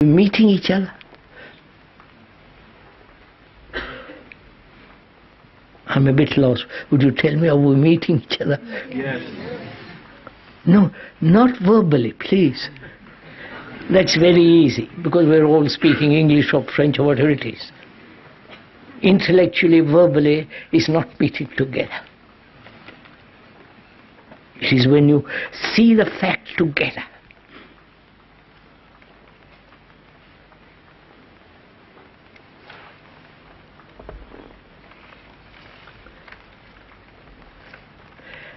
Meeting each other. I'm a bit lost. Would you tell me how we're meeting each other? Yes. No, not verbally, please. That's very easy because we're all speaking English or French or whatever it is. Intellectually, verbally is not meeting together. It is when you see the fact together.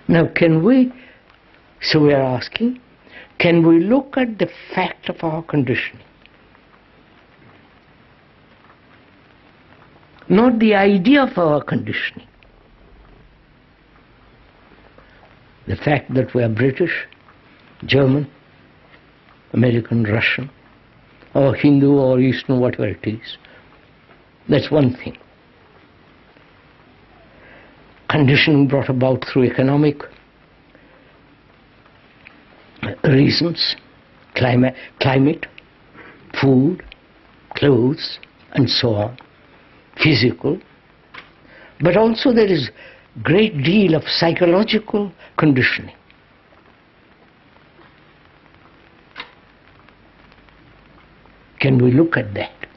Now so we are asking, can we look at the fact of our conditioning? Not the idea of our conditioning. The fact that we are British, German, American, Russian, or Hindu or Eastern, whatever it is. That's one thing. Conditioning brought about through economic reasons, climate, food, clothes, and so on, physical. But also there is a great deal of psychological conditioning. Can we look at that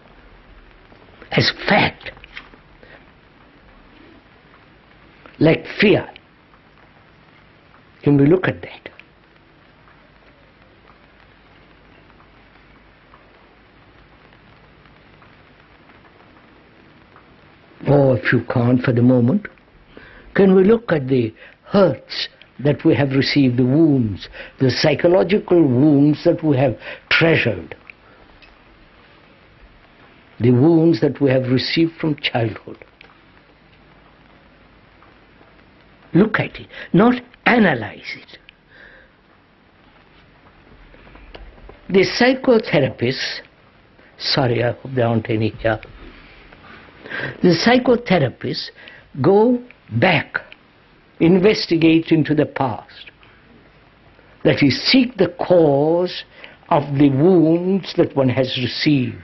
as fact? Like fear. Can we look at that? Or if you can't for the moment, can we look at the hurts that we have received, the wounds, the psychological wounds that we have treasured, the wounds that we have received from childhood? Look at it, not analyze it. The psychotherapists, sorry, I hope there aren't any here. The psychotherapists go back, investigate into the past. That is, seek the cause of the wounds that one has received.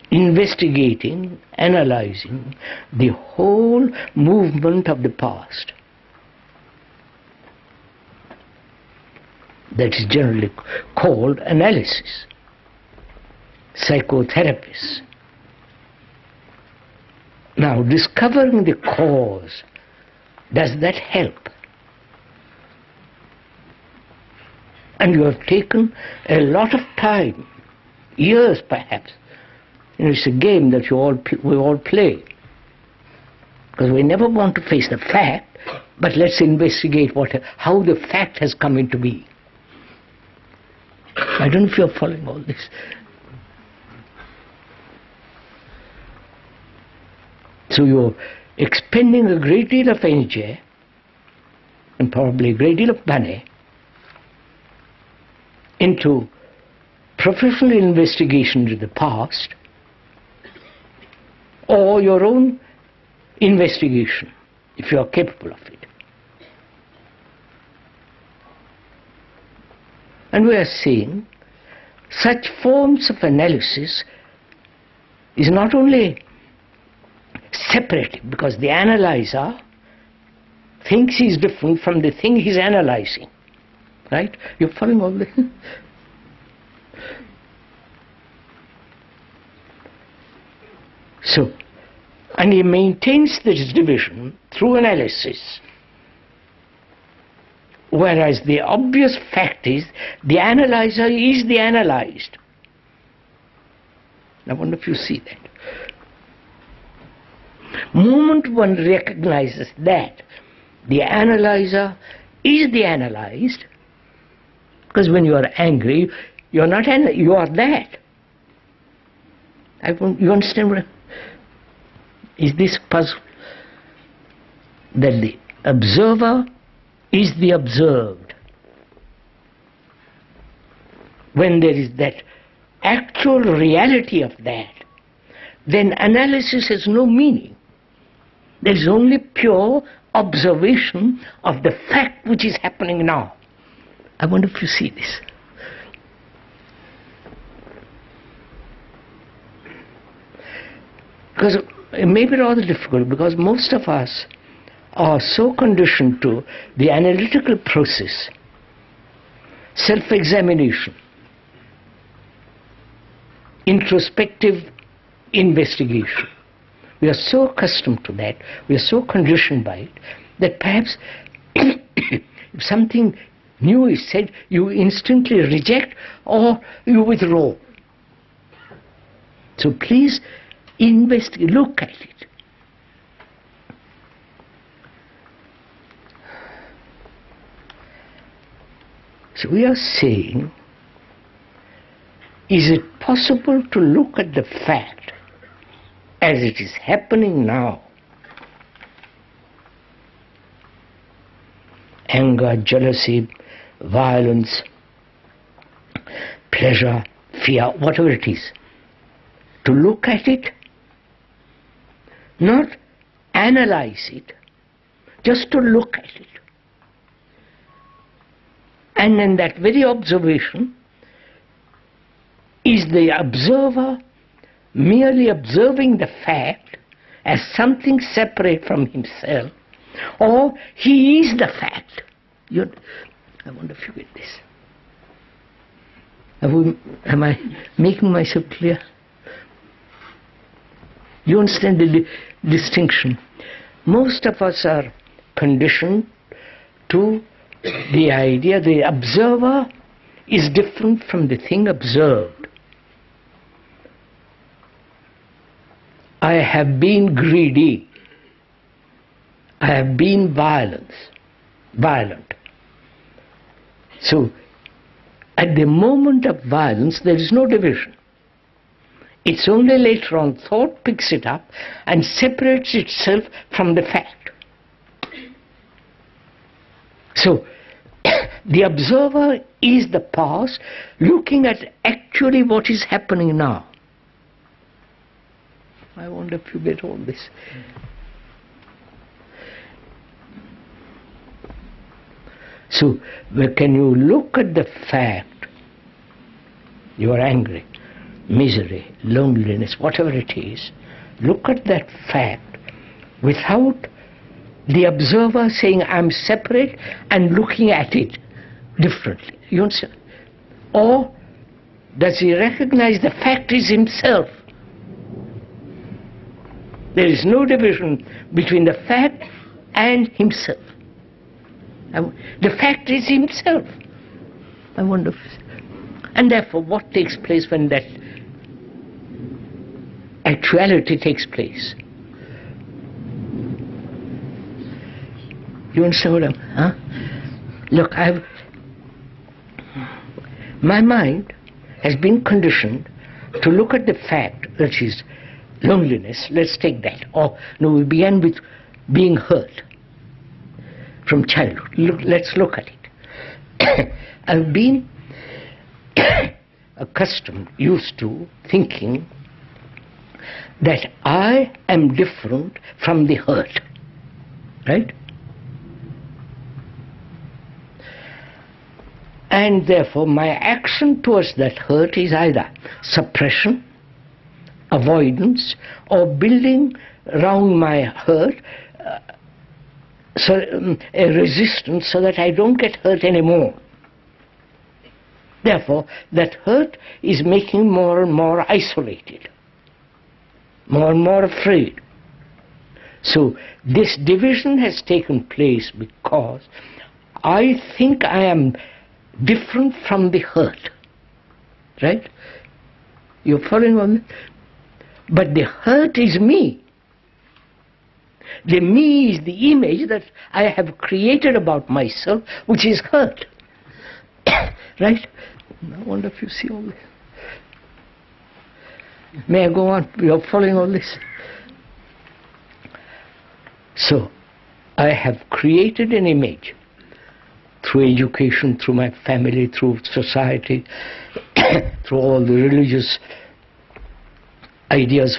Investigating, analyzing the whole movement of the past. That is generally called analysis. Psychotherapists. Now, discovering the cause, does that help? And you have taken a lot of time, years perhaps. It's a game that we all play. Because we never want to face the fact, but let's investigate how the fact has come into being. I don't know if you're following all this. So you're expending a great deal of energy and probably a great deal of money into professional investigation into the past, or your own investigation, if you are capable of it. And we are saying such forms of analysis is not only separated, because the analyzer thinks he's different from the thing he's analyzing. Right? You're following all this? So, and he maintains this division through analysis. Whereas the obvious fact is, the analyzer is the analyzed. I wonder if you see that. Moment one recognizes that the analyzer is the analyzed, because when you are angry, you are not you are that. You understand what is this puzzle? That the observer is the observed. When there is that actual reality of that, then analysis has no meaning. There is only pure observation of the fact which is happening now. I wonder if you see this. Because it may be rather difficult, because most of us are so conditioned to the analytical process, self-examination, introspective investigation. We are so accustomed to that, we are so conditioned by it, that perhaps if something new is said, you instantly reject or you withdraw. So please investigate, look at it. So we are saying, is it possible to look at the fact as it is happening now? Anger, jealousy, violence, pleasure, fear, whatever it is. To look at it, not analyze it, just to look at it. And in that very observation, is the observer merely observing the fact as something separate from himself, or he is the fact? I wonder if you get this. Am I making myself clear? You understand the distinction? Most of us are conditioned to the idea the observer is different from the thing observed. I have been greedy. I have been violent. So, at the moment of violence, there is no division. It's only later on thought picks it up and separates itself from the fact. So, the observer is the past, looking at actually what is happening now. I wonder if you get all this. So, can you look at the fact, you are angry, misery, loneliness, whatever it is, look at that fact without the observer saying I'm separate and looking at it differently. You understand? Or does he recognize the fact is himself? There is no division between the fact and himself. The fact is himself. I wonder and therefore what takes place when that actuality takes place? You understand what I'm... Look, my mind has been conditioned to look at the fact that is loneliness. Let's take that. Or no, we began with being hurt from childhood. Let's look at it. I've been accustomed, used to thinking that I am different from the hurt. Right? And therefore my action towards that hurt is either suppression, avoidance, or building around my hurt a resistance so that I don't get hurt anymore. Therefore, that hurt is making more and more isolated, more and more afraid. So this division has taken place because I think I am different from the hurt. Right? You're following on? But the hurt is me. The me is the image that I have created about myself, which is hurt. Right? I wonder if you see all this. May I go on? You're following all this? So, I have created an image through education, through my family, through society, through all the religious ideas